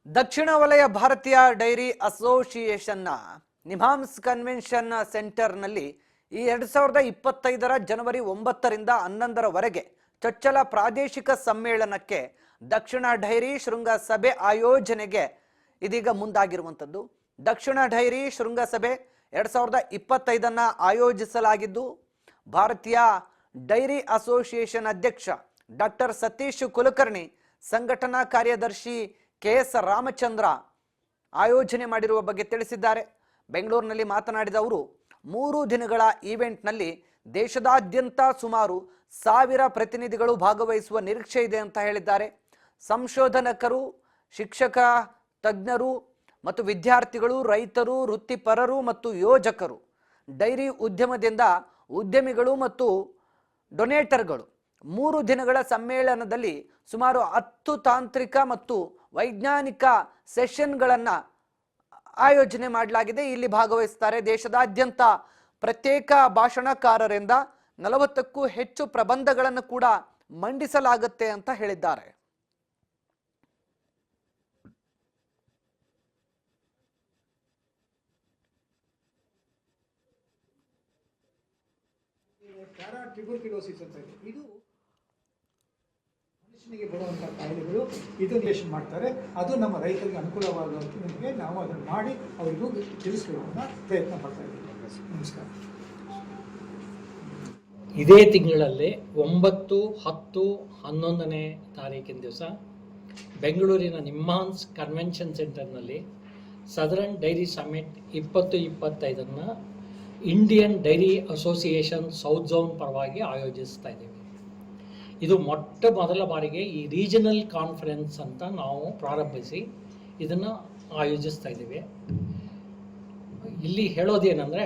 ದಕ್ಷಿಣ ವಲಯ ಭಾರತೀಯ dairy ಅಸೋಸಿಯೇಷನ್ನ NIMHANS convention ಸೆಂಟರ್ನಲ್ಲಿ ಈ 2025ರ ಜನವರಿ 9ರಿಂದ 11ರವರೆಗೆ ಚೊಚ್ಚಲ ಪ್ರಾದೇಶಿಕ ಸಮ್ಮೇಳನಕ್ಕೆ ದಕ್ಷಿಣ ಡೈರಿ ಶೃಂಗಸಭೆ ಆಯೋಜನೆಗೆ ಇದೀಗ ಮುಂದಾಗಿರುವಂಥದ್ದು. ದಕ್ಷಿಣ ಡೈರಿ ಶೃಂಗಸಭೆ 2025ನ್ನ ಆಯೋಜಿಸಲಾಗಿದ್ದು ಭಾರತೀಯ ಡೈರಿ ಅಸೋಸಿಯೇಷನ್ ಅಧ್ಯಕ್ಷ ಡಾಕ್ಟರ್ ಸತೀಶ್ ಕುಲಕರ್ಣಿ, ಸಂಘಟನಾ ಕಾರ್ಯದರ್ಶಿ KS ರಾಮಚಂದ್ರ ಆಯೋಜನೆ ಮಾಡಿರುವ ಬಗ್ಗೆ ತಿಳಿಸಿದ್ದಾರೆ. ಬೆಂಗಳೂರಿನಲ್ಲಿ ಮಾತನಾಡಿದ ಅವರು 3 ದಿನಗಳ ಈವೆಂಟ್ನಲ್ಲಿ ದೇಶದಾದ್ಯಂತ ಸುಮಾರು 1000 ಪ್ರತಿನಿಧಿಗಳು ಭಾಗವಹಿಸುವ ನಿರೀಕ್ಷೆ ಇದೆ ಅಂತ ಹೇಳಿದ್ದಾರೆ. ಸಂಶೋಧಕರು, ಶಿಕ್ಷಕ, ತಜ್ಞರು ಮತ್ತು ವಿದ್ಯಾರ್ಥಿಗಳು, ರೈತರು, ವೃತ್ತಿಪರರು ಮತ್ತು ಯೋಜಕರು, ಡೈರಿ ಉದ್ಯಮದಿಂದ ಉದ್ಯಮಿಗಳು ಮತ್ತು ಡೊನೇಟರ್ಗಳು 3 ದಿನಗಳ ಸಮ್ಮೇಳನದಲ್ಲಿ ಸುಮಾರು 10 ತಾಂತ್ರಿಕ ಮತ್ತು ವೈಜ್ಞಾನಿಕ ಸೆಷನ್ಗಳನ್ನು ಆಯೋಜನೆ ಮಾಡಲಾಗಿದೆ. ಇಲ್ಲಿ ಭಾಗವಹಿಸುತ್ತಾರೆ. ದೇಶದಾದ್ಯಂತ ಪ್ರತ್ಯೇಕ ಭಾಷಣಕಾರರಿಂದ 40ಕ್ಕೂ ಹೆಚ್ಚು ಪ್ರಬಂಧಗಳನ್ನು ಕೂಡ ಮಂಡಿಸಲಾಗುತ್ತೆ ಅಂತ ಹೇಳಿದ್ದಾರೆ. ಟ್ಯೂಬರ್ಕ್ಯುಲೋಸಿಸ್ ಅಂತ ಇದೆ. ಇದು ಮನುಷ್ಯನಿಗೆ ಬರುವಂಥ ಕಾಯಿಲೆಗಳು ಇದನ್ನು ಮಾಡ್ತಾರೆ. ಅದು ನಮ್ಮ ರೈತರಿಗೆ ಅನುಕೂಲವಾಗುವಂತೆ ನಾವು ಅದನ್ನು ಮಾಡಿ ಅವರಿಗೂ ತಿಳಿಸ್ಕೊಳ್ಳೋಣ ಪ್ರಯತ್ನ ಪಡ್ತಾ ಇದ್ದೀವಿ. ನಮಸ್ಕಾರ. ಇದೇ ತಿಂಗಳಲ್ಲಿ 9, 10, 11ನೇ ತಾರೀಕಿನ ದಿವಸ ಬೆಂಗಳೂರಿನ ನಿಮ್ಹಾನ್ಸ್ ಕನ್ವೆನ್ಷನ್ ಸೆಂಟರ್ನಲ್ಲಿ southern dairy summit 2025 Indian dairy association south zone ಪರವಾಗಿ ಆಯೋಜಿಸ್ತಾ ಇದ್ದೀವಿ. ಇದು ಮೊಟ್ಟ ಮೊದಲ ಬಾರಿಗೆ ಈ ರೀಜನಲ್ ಕಾನ್ಫರೆನ್ಸ್ ಅಂತ ನಾವು ಪ್ರಾರಂಭಿಸಿ ಇದನ್ನು ಆಯೋಜಿಸ್ತಾ ಇದ್ದೀವಿ. ಇಲ್ಲಿ ಹೇಳೋದೇನೆಂದರೆ,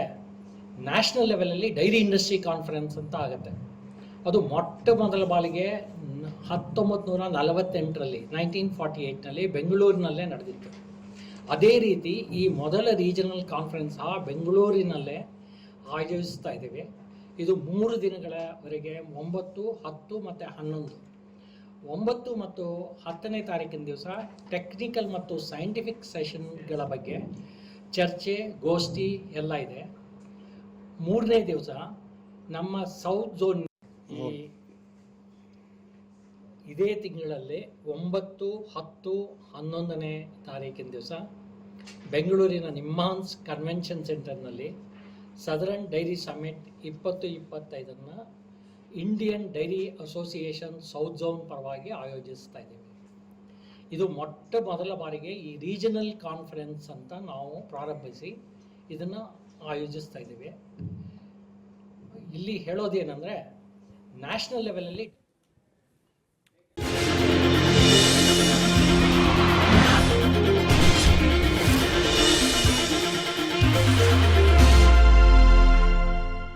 ನ್ಯಾಷನಲ್ ಲೆವೆಲಲ್ಲಿ ಡೈರಿ ಇಂಡಸ್ಟ್ರಿ ಕಾನ್ಫರೆನ್ಸ್ ಅಂತ ಆಗುತ್ತೆ. ಅದು ಮೊಟ್ಟ ಮೊದಲ ಬಾರಿಗೆ 1948ರಲ್ಲಿ 1948ನಲ್ಲಿ ಬೆಂಗಳೂರಿನಲ್ಲೇ ನಡೆದಿತ್ತು. ಅದೇ ರೀತಿ ಈ ಮೊದಲ ರೀಜನಲ್ ಕಾನ್ಫರೆನ್ಸ್ ಬೆಂಗಳೂರಿನಲ್ಲೇ ಆಯೋಜಿಸ್ತಾ ಇದ್ದೀವಿ. ಇದು 3 ದಿನಗಳವರೆಗೆ 9, 10 ಮತ್ತು 11. 9 ಮತ್ತು 10ನೇ ತಾರೀಕಿನ ದಿವಸ ಟೆಕ್ನಿಕಲ್ ಮತ್ತು ಸೈಂಟಿಫಿಕ್ ಸೆಷನ್ಗಳ ಬಗ್ಗೆ ಚರ್ಚೆ, ಗೋಷ್ಠಿ ಎಲ್ಲ ಇದೆ. 3ನೇ ದಿವಸ ನಮ್ಮ ಸೌತ್ ಝೋನ್ ಇದೇ ತಿಂಗಳಲ್ಲಿ 9, 10, 11ನೇ ತಾರೀಕಿನ ದಿವಸ ಬೆಂಗಳೂರಿನ ನಿಮ್ಹಾನ್ಸ್ ಕನ್ವೆನ್ಷನ್ ಸೆಂಟರ್ನಲ್ಲಿ southern dairy summit 2025 Indian dairy association south zone ಪರವಾಗಿ ಆಯೋಜಿಸ್ತಾ ಇದ್ದೀವಿ. ಇದು ಮೊಟ್ಟ ಮೊದಲ ಬಾರಿಗೆ ಈ ರೀಜನಲ್ ಕಾನ್ಫರೆನ್ಸ್ ಅಂತ ನಾವು ಪ್ರಾರಂಭಿಸಿ ಇದನ್ನು ಆಯೋಜಿಸ್ತಾ ಇದ್ದೀವಿ. ಇಲ್ಲಿ ಹೇಳೋದೇನೆಂದರೆ, ನ್ಯಾಷನಲ್ ಲೆವೆಲಲ್ಲಿ